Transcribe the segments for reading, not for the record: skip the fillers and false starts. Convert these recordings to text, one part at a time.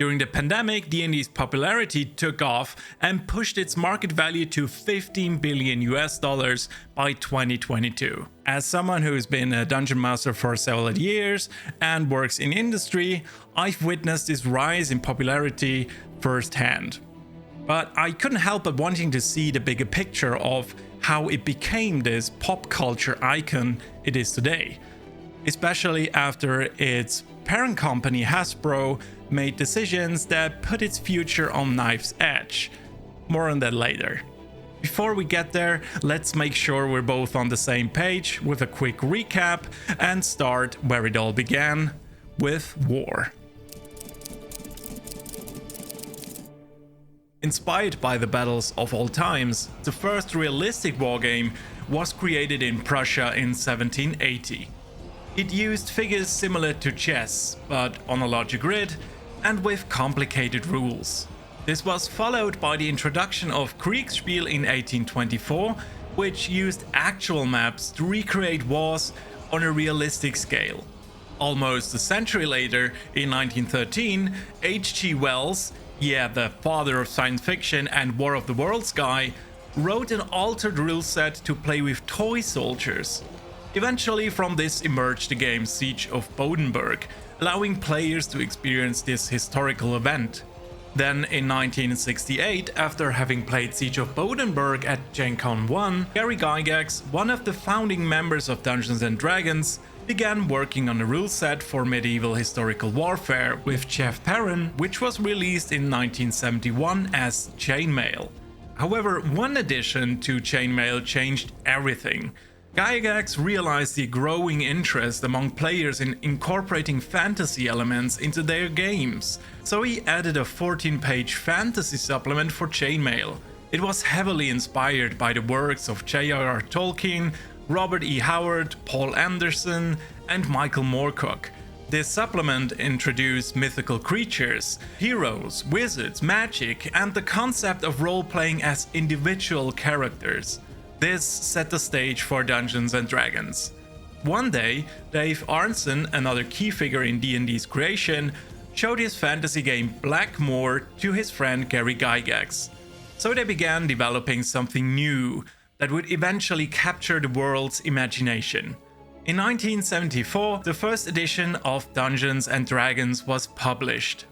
During the pandemic, D&D's popularity took off and pushed its market value to $15 billion by 2022. As someone who's been a dungeon master for several years and works in industry, I've witnessed this rise in popularity firsthand. But I couldn't help but wanting to see the bigger picture of how it became this pop culture icon it is today, especially after its parent company Hasbro made decisions that put its future on knife's edge. More on that later. Before we get there, let's make sure we're both on the same page with a quick recap and start where it all began, with war. Inspired by the battles of all times, the first realistic wargame was created in Prussia in 1780. It used figures similar to chess, but on a larger grid and with complicated rules. This was followed by the introduction of Kriegspiel in 1824, which used actual maps to recreate wars on a realistic scale. Almost a century later, in 1913, H.G. Wells, the father of science fiction and War of the Worlds guy, wrote an altered rule set to play with toy soldiers. Eventually, from this emerged the game Siege of Bodenburg, allowing players to experience this historical event. Then in 1968, after having played Siege of Bodenburg at Gen Con 1, Gary Gygax, one of the founding members of Dungeons & Dragons, began working on a rule set for medieval historical warfare with Jeff Perrin, which was released in 1971 as Chainmail. However, one addition to Chainmail changed everything. Gygax realized the growing interest among players in incorporating fantasy elements into their games, so he added a 14-page fantasy supplement for Chainmail. It was heavily inspired by the works of J.R.R. Tolkien, Robert E. Howard, Paul Anderson, and Michael Moorcock. This supplement introduced mythical creatures, heroes, wizards, magic, and the concept of role-playing as individual characters. This set the stage for Dungeons & Dragons. One day, Dave Arneson, another key figure in D&D's creation, showed his fantasy game Blackmoor to his friend Gary Gygax. So they began developing something new that would eventually capture the world's imagination. In 1974, the first edition of Dungeons & Dragons was published.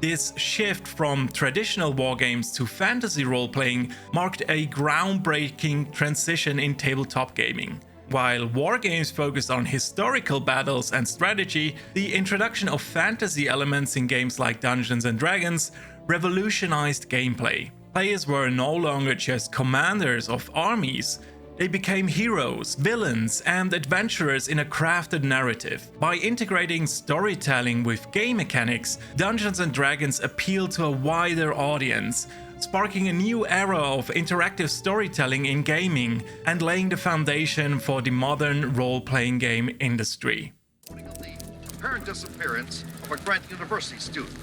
This shift from traditional wargames to fantasy role-playing marked a groundbreaking transition in tabletop gaming. While wargames focused on historical battles and strategy, the introduction of fantasy elements in games like Dungeons & Dragons revolutionized gameplay. Players were no longer just commanders of armies. They became heroes, villains, and adventurers in a crafted narrative. By integrating storytelling with game mechanics, Dungeons & Dragons appealed to a wider audience, sparking a new era of interactive storytelling in gaming and laying the foundation for the modern role-playing game industry. The apparent disappearance of a Grant University student,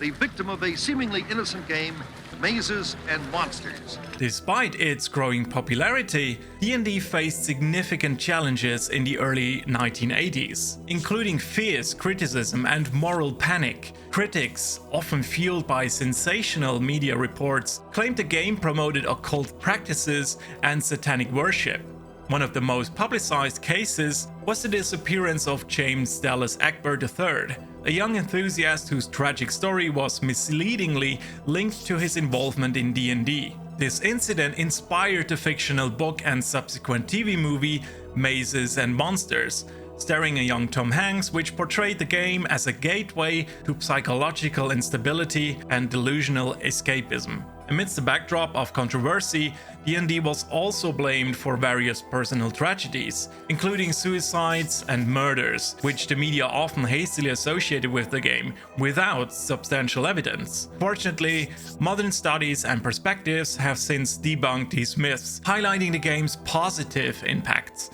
the victim of a seemingly innocent game, Mazes and Monsters. Despite its growing popularity, D&D faced significant challenges in the early 1980s, including fierce criticism and moral panic. Critics, often fueled by sensational media reports, claimed the game promoted occult practices and satanic worship. One of the most publicized cases was the disappearance of James Dallas Egbert III, a young enthusiast whose tragic story was misleadingly linked to his involvement in D&D. This incident inspired the fictional book and subsequent TV movie Mazes and Monsters, starring a young Tom Hanks, which portrayed the game as a gateway to psychological instability and delusional escapism. Amidst the backdrop of controversy, D&D was also blamed for various personal tragedies, including suicides and murders, which the media often hastily associated with the game, without substantial evidence. Fortunately, modern studies and perspectives have since debunked these myths, highlighting the game's positive impacts.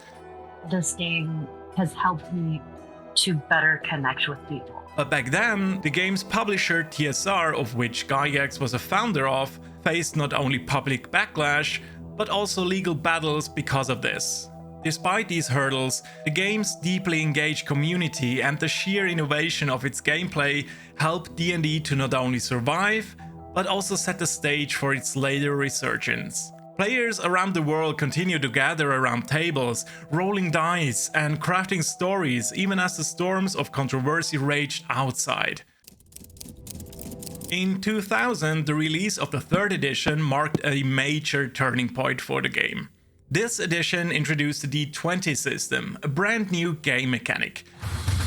This game has helped me to better connect with people. But back then, the game's publisher TSR, of which Gygax was a founder of, faced not only public backlash, but also legal battles because of this. Despite these hurdles, the game's deeply engaged community and the sheer innovation of its gameplay helped D&D to not only survive, but also set the stage for its later resurgence. Players around the world continue to gather around tables, rolling dice and crafting stories even as the storms of controversy raged outside. In 2000, the release of the 3rd edition marked a major turning point for the game. This edition introduced the D20 system, a brand new game mechanic.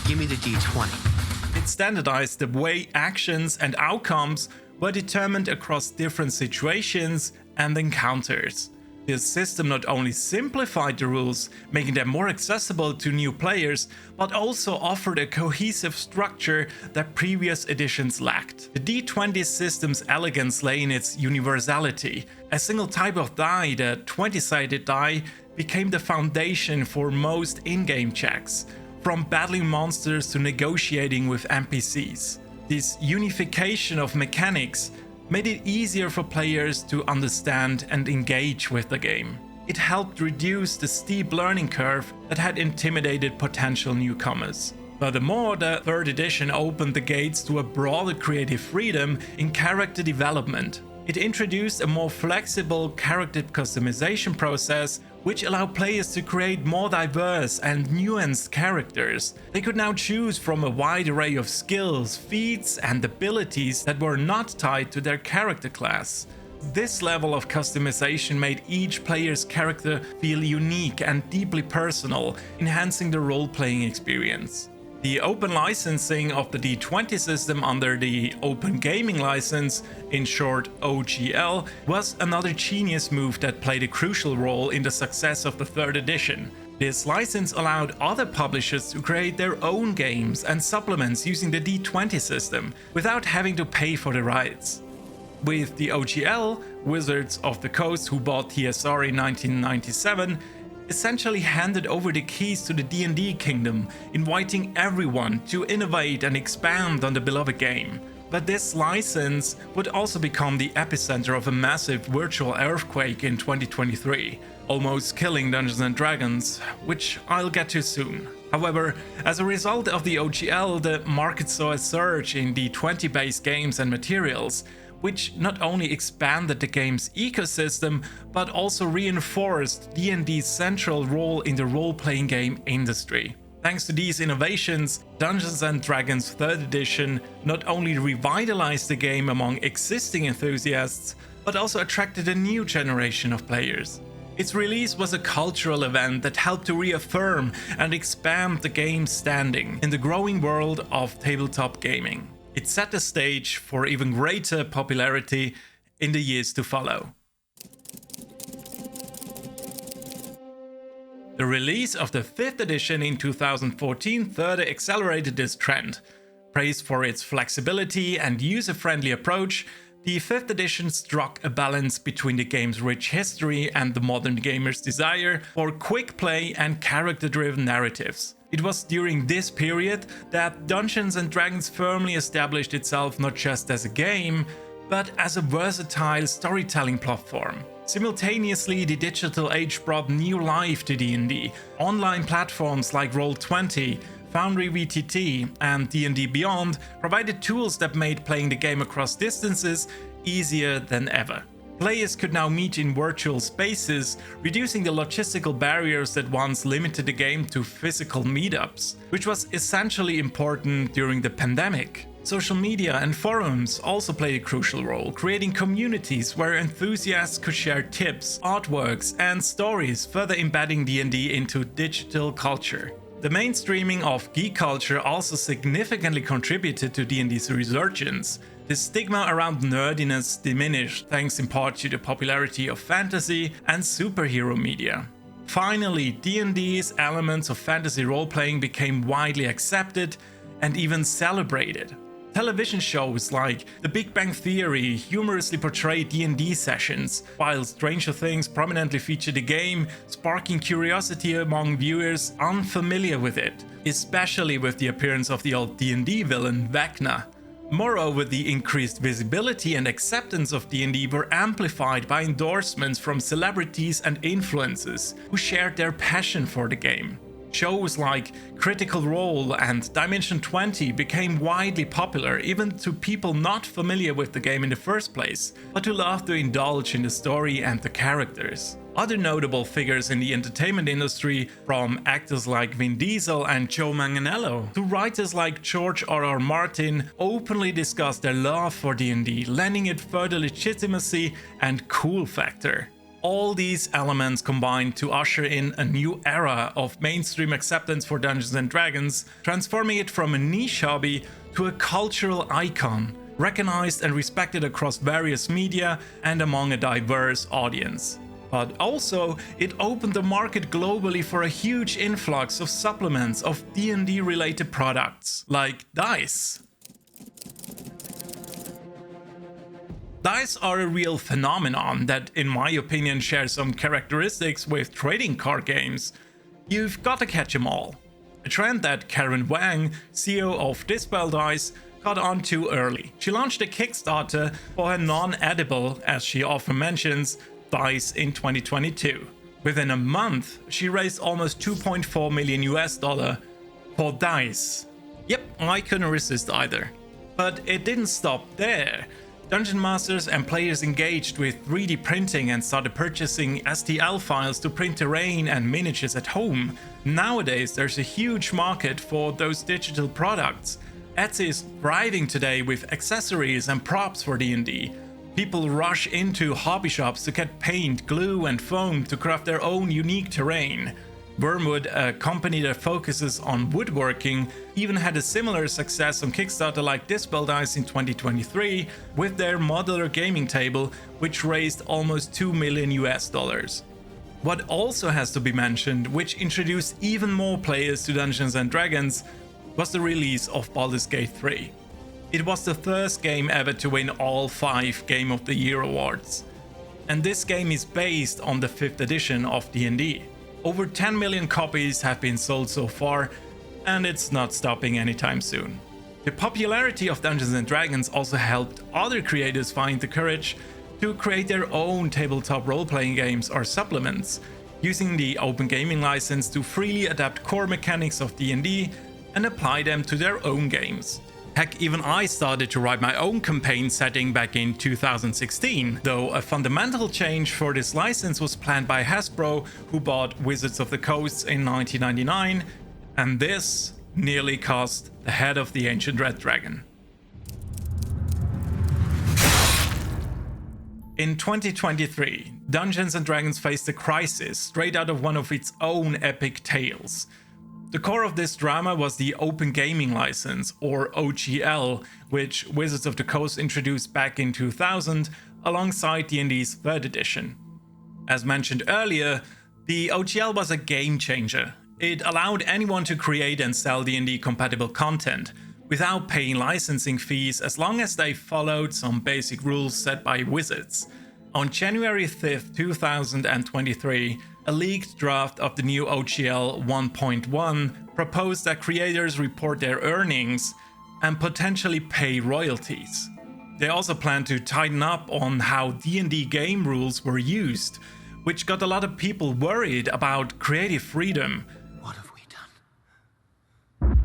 Give me the D20. It standardized the way actions and outcomes were determined across different situations and encounters. This system not only simplified the rules, making them more accessible to new players, but also offered a cohesive structure that previous editions lacked. The D20 system's elegance lay in its universality. A single type of die, the 20-sided die, became the foundation for most in-game checks, from battling monsters to negotiating with NPCs. This unification of mechanics made it easier for players to understand and engage with the game. It helped reduce the steep learning curve that had intimidated potential newcomers. Furthermore, the 3rd edition opened the gates to a broader creative freedom in character development. It introduced a more flexible character customization process, which allowed players to create more diverse and nuanced characters. They could now choose from a wide array of skills, feats, and abilities that were not tied to their character class. This level of customization made each player's character feel unique and deeply personal, enhancing the role-playing experience. The open licensing of the D20 system under the Open Gaming License, in short OGL, was another genius move that played a crucial role in the success of the 3rd edition. This license allowed other publishers to create their own games and supplements using the D20 system, without having to pay for the rights. With the OGL, Wizards of the Coast, who bought TSR in 1997, essentially handed over the keys to the D&D kingdom, inviting everyone to innovate and expand on the beloved game. But this license would also become the epicenter of a massive virtual earthquake in 2023, almost killing Dungeons & Dragons, which I'll get to soon. However, as a result of the OGL, the market saw a surge in D20-based games and materials, which not only expanded the game's ecosystem, but also reinforced D&D's central role in the role-playing game industry. Thanks to these innovations, Dungeons & Dragons 3rd edition not only revitalized the game among existing enthusiasts, but also attracted a new generation of players. Its release was a cultural event that helped to reaffirm and expand the game's standing in the growing world of tabletop gaming. It set the stage for even greater popularity in the years to follow. The release of the 5th edition in 2014 further accelerated this trend. Praised for its flexibility and user-friendly approach, the 5th edition struck a balance between the game's rich history and the modern gamer's desire for quick play and character-driven narratives. It was during this period that Dungeons & Dragons firmly established itself not just as a game, but as a versatile storytelling platform. Simultaneously, the digital age brought new life to D&D. Online platforms like Roll20, Foundry VTT, and D&D Beyond provided tools that made playing the game across distances easier than ever. Players could now meet in virtual spaces, reducing the logistical barriers that once limited the game to physical meetups, which was essentially important during the pandemic. Social media and forums also played a crucial role, creating communities where enthusiasts could share tips, artworks, and stories, further embedding D&D into digital culture. The mainstreaming of geek culture also significantly contributed to D&D's resurgence. The stigma around nerdiness diminished thanks in part to the popularity of fantasy and superhero media. Finally, D&D's elements of fantasy role-playing became widely accepted and even celebrated. Television shows like The Big Bang Theory humorously portrayed D&D sessions, while Stranger Things prominently featured the game, sparking curiosity among viewers unfamiliar with it, especially with the appearance of the old D&D villain Vecna. Moreover, the increased visibility and acceptance of D&D were amplified by endorsements from celebrities and influencers who shared their passion for the game. Shows like Critical Role and Dimension 20 became widely popular even to people not familiar with the game in the first place, but who loved to indulge in the story and the characters. Other notable figures in the entertainment industry, from actors like Vin Diesel and Joe Manganiello to writers like George R.R. Martin, openly discussed their love for D&D, lending it further legitimacy and cool factor. All these elements combined to usher in a new era of mainstream acceptance for Dungeons & Dragons, transforming it from a niche hobby to a cultural icon, recognized and respected across various media and among a diverse audience. But also, it opened the market globally for a huge influx of supplements of D&D related products, like dice. Dice are a real phenomenon that, in my opinion, share some characteristics with trading card games. You've got to catch them all. A trend that Karen Wang, CEO of Dispel Dice, got on too early. She launched a Kickstarter for her non-edible, as she often mentions, dice in 2022. Within a month, she raised almost $2.4 million for dice. Yep, I couldn't resist either. But it didn't stop there. Dungeon masters and players engaged with 3D printing and started purchasing STL files to print terrain and miniatures at home. Nowadays, there's a huge market for those digital products. Etsy is thriving today with accessories and props for D&D. People rush into hobby shops to get paint, glue, and foam to craft their own unique terrain. Wormwood, a company that focuses on woodworking, even had a similar success on Kickstarter like Dispel Dice in 2023 with their modular gaming table, which raised almost $2 million. What also has to be mentioned, which introduced even more players to Dungeons & Dragons, was the release of Baldur's Gate 3. It was the first game ever to win all 5 Game of the Year awards. And this game is based on the 5th edition of D&D. Over 10 million copies have been sold so far, and it's not stopping anytime soon. The popularity of Dungeons & Dragons also helped other creators find the courage to create their own tabletop role-playing games or supplements, using the open gaming license to freely adapt core mechanics of D&D and apply them to their own games. Heck, even I started to write my own campaign setting back in 2016, though a fundamental change for this license was planned by Hasbro, who bought Wizards of the Coast in 1999, and this nearly cost the head of the ancient Red Dragon. In 2023, Dungeons & Dragons faced a crisis straight out of one of its own epic tales. The core of this drama was the Open Gaming License, or OGL, which Wizards of the Coast introduced back in 2000 alongside D&D's 3rd edition. As mentioned earlier, the OGL was a game changer. It allowed anyone to create and sell D&D compatible content without paying licensing fees as long as they followed some basic rules set by Wizards. On January 5th, 2023, a leaked draft of the new OGL 1.1 proposed that creators report their earnings and potentially pay royalties. They also plan to tighten up on how D&D game rules were used, which got a lot of people worried about creative freedom. What have we done?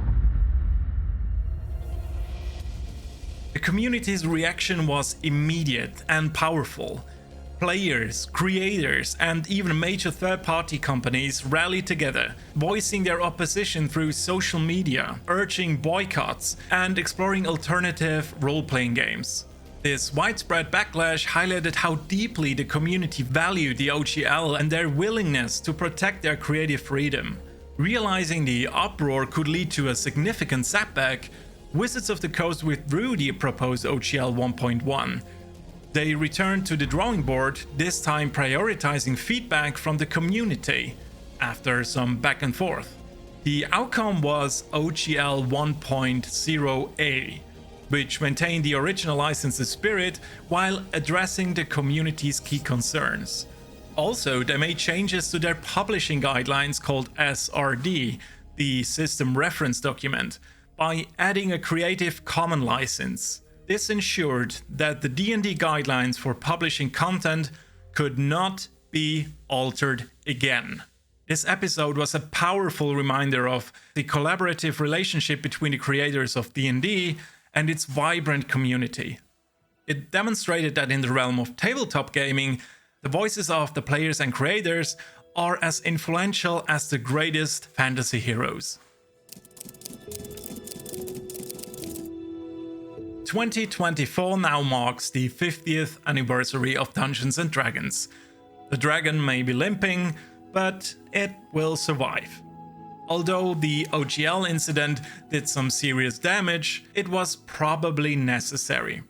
The community's reaction was immediate and powerful. Players, creators, and even major third-party companies rallied together, voicing their opposition through social media, urging boycotts, and exploring alternative role-playing games. This widespread backlash highlighted how deeply the community valued the OGL and their willingness to protect their creative freedom. Realizing the uproar could lead to a significant setback, Wizards of the Coast withdrew the proposed OGL 1.1. They returned to the drawing board, this time prioritizing feedback from the community, after some back and forth. The outcome was OGL 1.0a, which maintained the original license's spirit while addressing the community's key concerns. Also, they made changes to their publishing guidelines called SRD, the System Reference Document, by adding a Creative Commons license. This ensured that the D&D guidelines for publishing content could not be altered again. This episode was a powerful reminder of the collaborative relationship between the creators of D&D and its vibrant community. It demonstrated that in the realm of tabletop gaming, the voices of the players and creators are as influential as the greatest fantasy heroes. 2024 now marks the 50th anniversary of Dungeons & Dragons. The dragon may be limping, but it will survive. Although the OGL incident did some serious damage, it was probably necessary.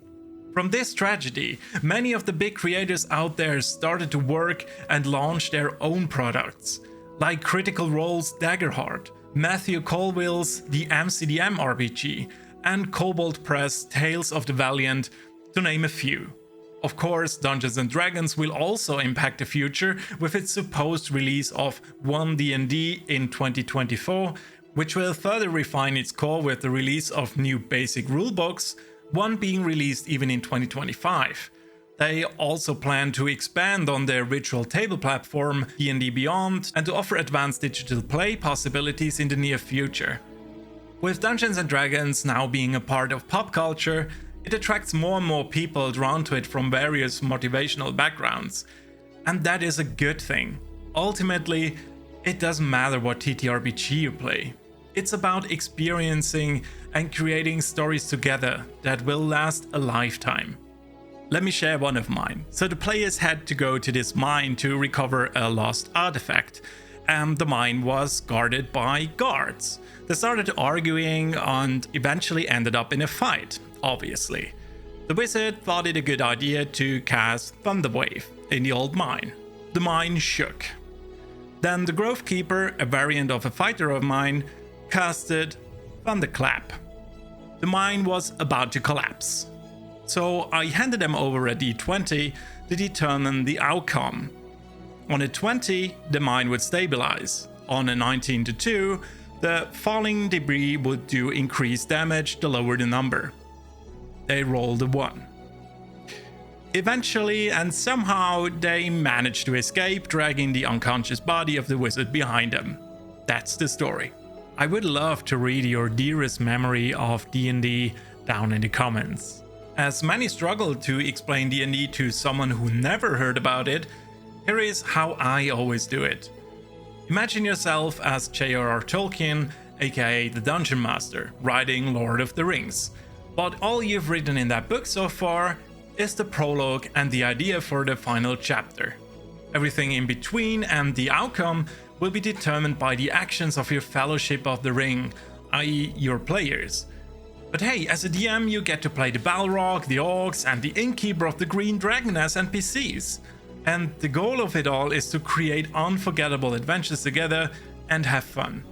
From this tragedy, many of the big creators out there started to work and launch their own products, like Critical Role's Daggerheart, Matthew Colville's The MCDM RPG, and Cobalt Press Tales of the Valiant, to name a few. Of course, Dungeons & Dragons will also impact the future with its supposed release of 1D&D in 2024, which will further refine its core with the release of new basic rulebooks, one being released even in 2025. They also plan to expand on their virtual table platform D&D Beyond and to offer advanced digital play possibilities in the near future. With Dungeons & Dragons now being a part of pop culture, it attracts more and more people drawn to it from various motivational backgrounds. And that is a good thing. Ultimately, it doesn't matter what ttrpg you play. It's about experiencing and creating stories together that will last a lifetime. Let me share one of mine. So the players had to go to this mine to recover a lost artifact, and the mine was guarded by guards. They started arguing and eventually ended up in a fight, obviously. The wizard thought it a good idea to cast Thunderwave in the old mine. The mine shook. Then the Grovekeeper, a variant of a fighter of mine, casted Thunderclap. The mine was about to collapse. So I handed them over a d20 to determine the outcome. On a 20, the mine would stabilize. On a 19 to 2, the falling debris would do increased damage the lower the number. They rolled a 1. Eventually, and somehow, they managed to escape, dragging the unconscious body of the wizard behind them. That's the story. I would love to read your dearest memory of D&D down in the comments. As many struggle to explain D&D to someone who never heard about it, here is how I always do it. Imagine yourself as J.R.R. Tolkien, aka the Dungeon Master, writing Lord of the Rings. But all you've written in that book so far is the prologue and the idea for the final chapter. Everything in between and the outcome will be determined by the actions of your Fellowship of the Ring, i.e. your players. But hey, as a DM you get to play the Balrog, the Orcs and the Innkeeper of the Green Dragon as NPCs. And the goal of it all is to create unforgettable adventures together and have fun.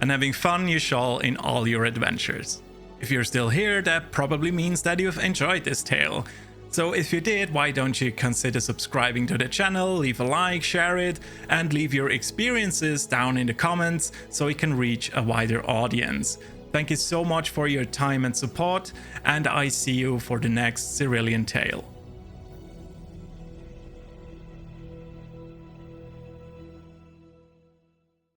And having fun you shall in all your adventures. If you're still here, that probably means that you've enjoyed this tale. So if you did, why don't you consider subscribing to the channel, leave a like, share it, and leave your experiences down in the comments so it can reach a wider audience. Thank you so much for your time and support, and I see you for the next Cerulean Tale.